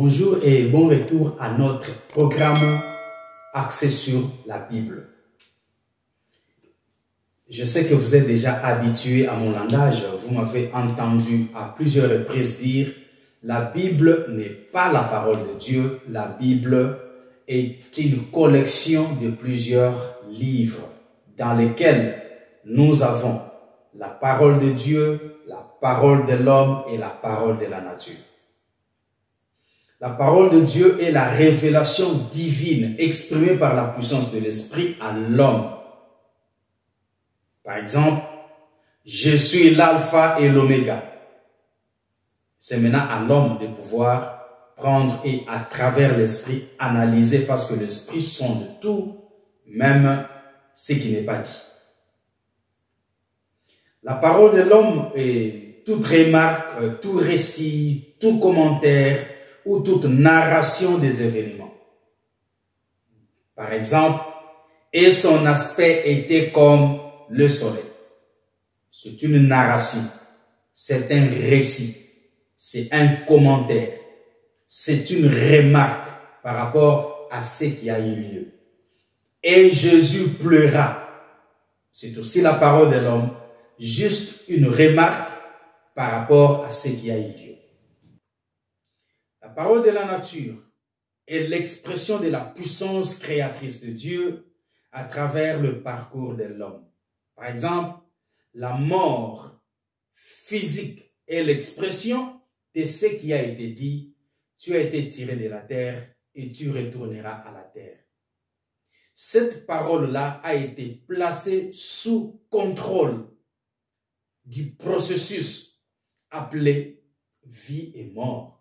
Bonjour et bon retour à notre programme axé sur la Bible. Je sais que vous êtes déjà habitué à mon langage. Vous m'avez entendu à plusieurs reprises dire la Bible n'est pas la parole de Dieu. La Bible est une collection de plusieurs livres dans lesquels nous avons la parole de Dieu, la parole de l'homme et la parole de la nature. La parole de Dieu est la révélation divine exprimée par la puissance de l'Esprit à l'homme. Par exemple, je suis l'alpha et l'oméga. C'est maintenant à l'homme de pouvoir prendre et à travers l'Esprit analyser parce que l'Esprit sonde tout, même ce qui n'est pas dit. La parole de l'homme est toute remarque, tout récit, tout commentaire, ou toute narration des événements. Par exemple, et son aspect était comme le soleil. C'est une narration, c'est un récit, c'est un commentaire, c'est une remarque par rapport à ce qui a eu lieu. Et Jésus pleura. C'est aussi la parole de l'homme, juste une remarque par rapport à ce qui a eu lieu. La parole de la nature est l'expression de la puissance créatrice de Dieu à travers le parcours de l'homme. Par exemple, la mort physique est l'expression de ce qui a été dit. Tu as été tiré de la terre et tu retourneras à la terre. Cette parole-là a été placée sous contrôle du processus appelé vie et mort.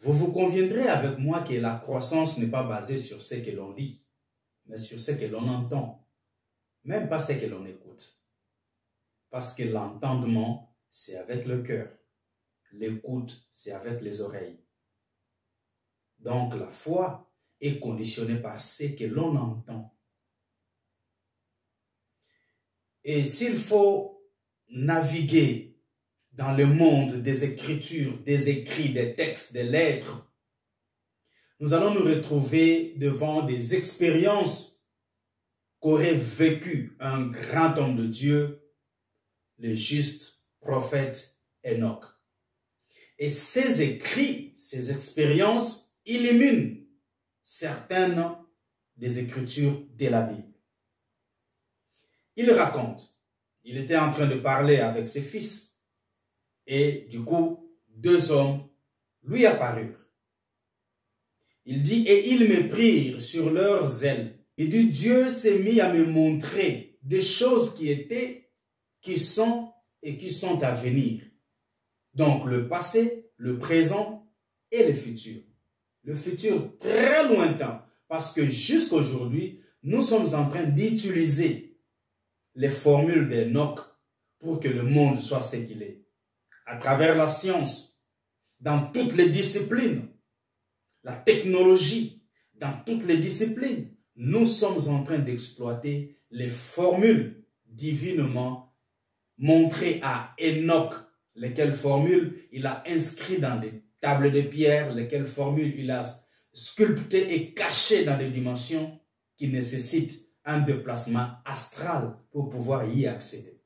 Vous conviendrez avec moi que la croissance n'est pas basée sur ce que l'on lit, mais sur ce que l'on entend, même pas ce que l'on écoute. Parce que l'entendement, c'est avec le cœur. L'écoute, c'est avec les oreilles. Donc la foi est conditionnée par ce que l'on entend. Et s'il faut naviguer dans le monde des écritures, des écrits, des textes, des lettres, nous allons nous retrouver devant des expériences qu'aurait vécu un grand homme de Dieu, le juste prophète Enoch. Et ces écrits, ces expériences illuminent certaines des écritures de la Bible. Il raconte, il était en train de parler avec ses fils, et du coup, deux hommes lui apparurent. Il dit, et ils me prirent sur leurs ailes. Il dit, Dieu s'est mis à me montrer des choses qui étaient, qui sont et qui sont à venir. Donc le passé, le présent et le futur. Le futur très lointain, parce que jusqu'aujourd'hui, nous sommes en train d'utiliser les formules d'Enoch pour que le monde soit ce qu'il est. À travers la science, dans toutes les disciplines, la technologie, dans toutes les disciplines, nous sommes en train d'exploiter les formules divinement montrées à Enoch, lesquelles formules il a inscrites dans des tables de pierre, lesquelles formules il a sculptées et cachées dans des dimensions qui nécessitent un déplacement astral pour pouvoir y accéder.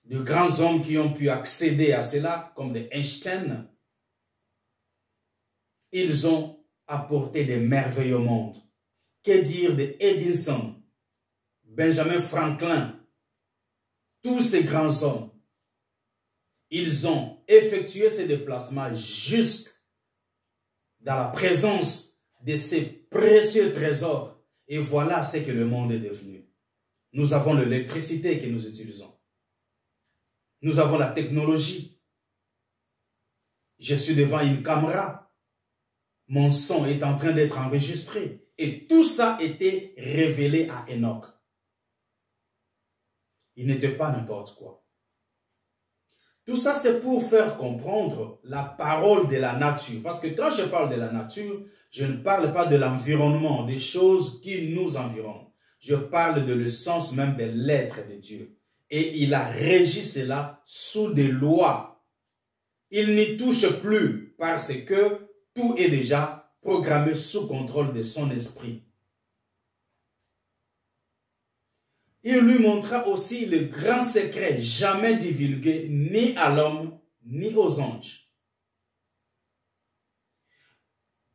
De grands hommes qui ont pu accéder à cela, comme des Einstein, ils ont apporté des merveilles au monde. Que dire de Edison, Benjamin Franklin, tous ces grands hommes, ils ont effectué ces déplacements jusque dans la présence de ces précieux trésors. Et voilà ce que le monde est devenu. Nous avons l'électricité que nous utilisons. Nous avons la technologie. Je suis devant une caméra. Mon son est en train d'être enregistré. Et tout ça a été révélé à Enoch. Il n'était pas n'importe quoi. Tout ça, c'est pour faire comprendre la parole de la nature. Parce que quand je parle de la nature, je ne parle pas de l'environnement, des choses qui nous environnent. Je parle de l'essence même de l'être de Dieu. Et il a régi cela sous des lois. Il n'y touche plus parce que tout est déjà programmé sous contrôle de son esprit. Il lui montra aussi le grand secret jamais divulgué ni à l'homme ni aux anges.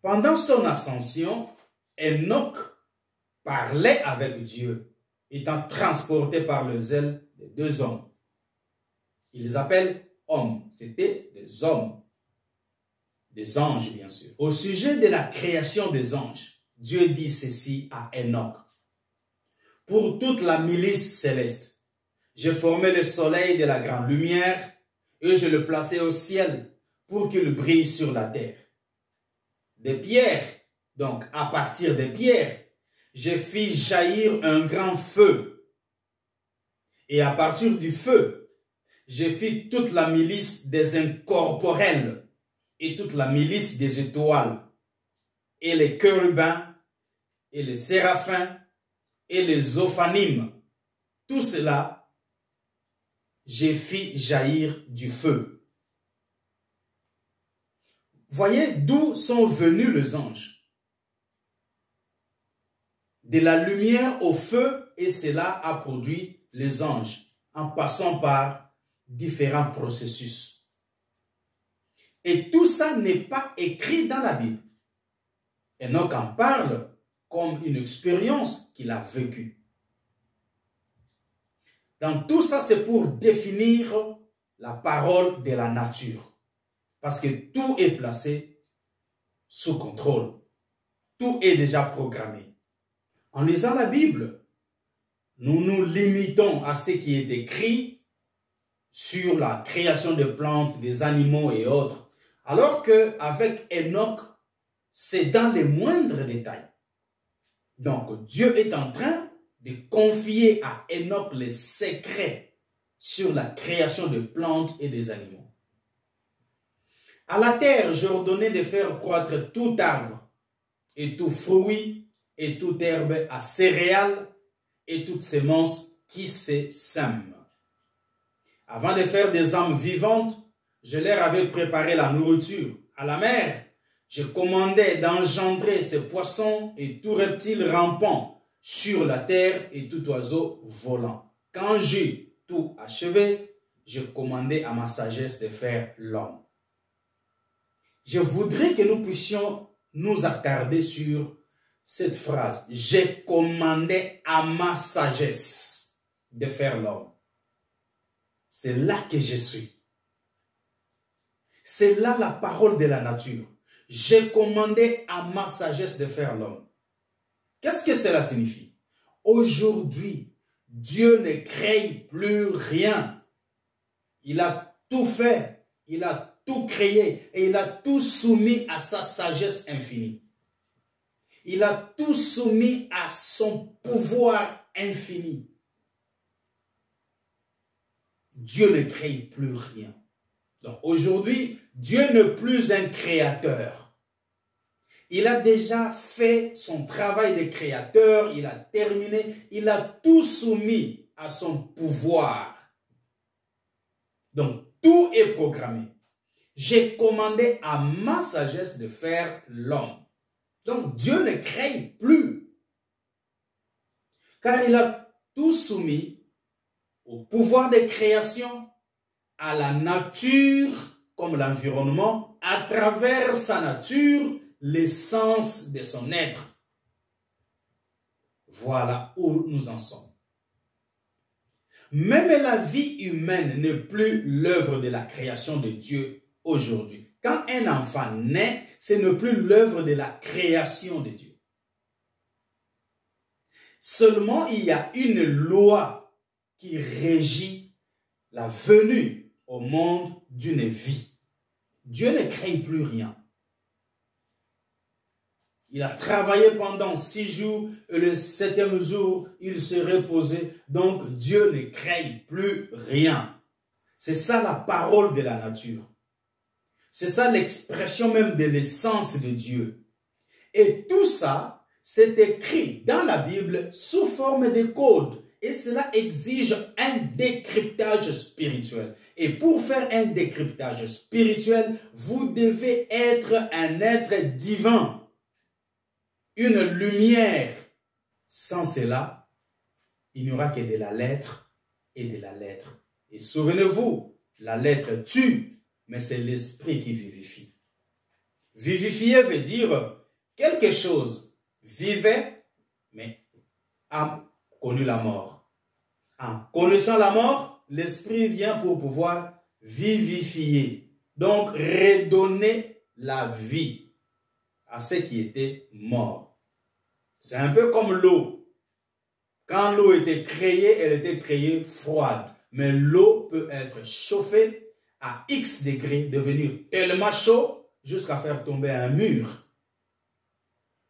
Pendant son ascension, Enoch parlait avec Dieu, étant transporté par le zèle de deux hommes. Ils les appellent hommes, c'était des hommes, des anges bien sûr. Au sujet de la création des anges, Dieu dit ceci à Enoch. Pour toute la milice céleste, j'ai formé le soleil de la grande lumière et je le plaçai au ciel pour qu'il brille sur la terre. Des pierres, donc à partir des pierres, je fis jaillir un grand feu. Et à partir du feu, je fis toute la milice des incorporels et toute la milice des étoiles, et les chérubins, et les séraphins, et les ophanimes. Tout cela, j'ai fait jaillir du feu. Voyez d'où sont venus les anges. De la lumière au feu, et cela a produit les anges, en passant par différents processus. Et tout ça n'est pas écrit dans la Bible. Enoch en parle comme une expérience qu'il a vécue. Dans tout ça, c'est pour définir la parole de la nature. Parce que tout est placé sous contrôle. Tout est déjà programmé. En lisant la Bible, nous nous limitons à ce qui est écrit sur la création des plantes, des animaux et autres. Alors qu'avec Enoch, c'est dans les moindres détails. Donc, Dieu est en train de confier à Enoch les secrets sur la création de plantes et des animaux. À la terre, j'ordonnais de faire croître tout arbre et tout fruit et toute herbe à céréales et toute sémence qui se sème. Avant de faire des âmes vivantes, je leur avais préparé la nourriture. À la mer, je commandais d'engendrer ces poissons et tout reptile rampant sur la terre et tout oiseau volant. Quand j'eus tout achevé, je commandai à ma sagesse de faire l'homme. Je voudrais que nous puissions nous attarder sur cette phrase. J'ai commandé à ma sagesse de faire l'homme. C'est là que je suis. C'est là la parole de la nature. J'ai commandé à ma sagesse de faire l'homme. Qu'est-ce que cela signifie? Aujourd'hui, Dieu ne crée plus rien. Il a tout fait. Il a tout créé et il a tout soumis à sa sagesse infinie. Il a tout soumis à son pouvoir infini. Dieu ne crée plus rien. Donc aujourd'hui, Dieu n'est plus un créateur. Il a déjà fait son travail de créateur, il a terminé, il a tout soumis à son pouvoir. Donc tout est programmé. J'ai commandé à ma sagesse de faire l'homme. Donc Dieu ne crée plus. Car il a tout soumis au pouvoir de création, à la nature comme l'environnement, à travers sa nature, l'essence de son être. Voilà où nous en sommes. Même la vie humaine n'est plus l'œuvre de la création de Dieu aujourd'hui. Quand un enfant naît, ce n'est plus l'œuvre de la création de Dieu. Seulement, il y a une loi qui régit la venue au monde d'une vie. Dieu ne crée plus rien. Il a travaillé pendant 6 jours et le 7e jour, il se reposait. Donc, Dieu ne crée plus rien. C'est ça la parole de la nature. C'est ça l'expression même de l'essence de Dieu. Et tout ça, c'est écrit dans la Bible sous forme de codes. Et cela exige un décryptage spirituel. Et pour faire un décryptage spirituel, vous devez être un être divin, une lumière. Sans cela, il n'y aura que de la lettre et de la lettre. Et souvenez-vous, la lettre tue, mais c'est l'esprit qui vivifie. Vivifier veut dire quelque chose vivait, mais a connu la mort. En connaissant la mort, l'esprit vient pour pouvoir vivifier. Donc, redonner la vie à ce qui était mort. C'est un peu comme l'eau. Quand l'eau était créée, elle était créée froide. Mais l'eau peut être chauffée à X degrés, devenir tellement chaud jusqu'à faire tomber un mur.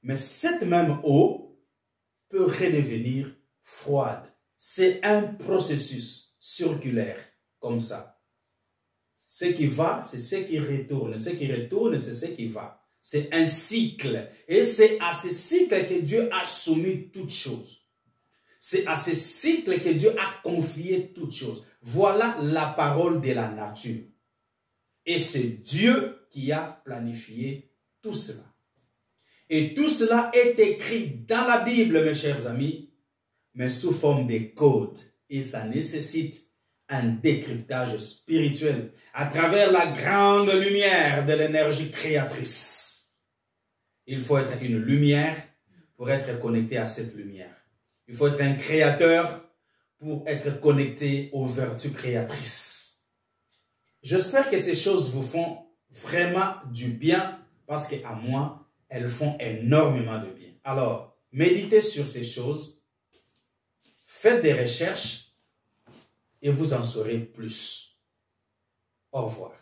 Mais cette même eau peut redevenir froide. C'est un processus circulaire, comme ça. Ce qui va, c'est ce qui retourne. Ce qui retourne, c'est ce qui va. C'est un cycle. Et c'est à ce cycle que Dieu a soumis toutes choses. C'est à ce cycle que Dieu a confié toutes choses. Voilà la parole de la nature. Et c'est Dieu qui a planifié tout cela. Et tout cela est écrit dans la Bible, mes chers amis, mais sous forme de codes. Et ça nécessite un décryptage spirituel à travers la grande lumière de l'énergie créatrice. Il faut être une lumière pour être connecté à cette lumière. Il faut être un créateur pour être connecté aux vertus créatrices. J'espère que ces choses vous font vraiment du bien parce qu'à moi, elles font énormément de bien. Alors, méditez sur ces choses, faites des recherches et vous en saurez plus. Au revoir.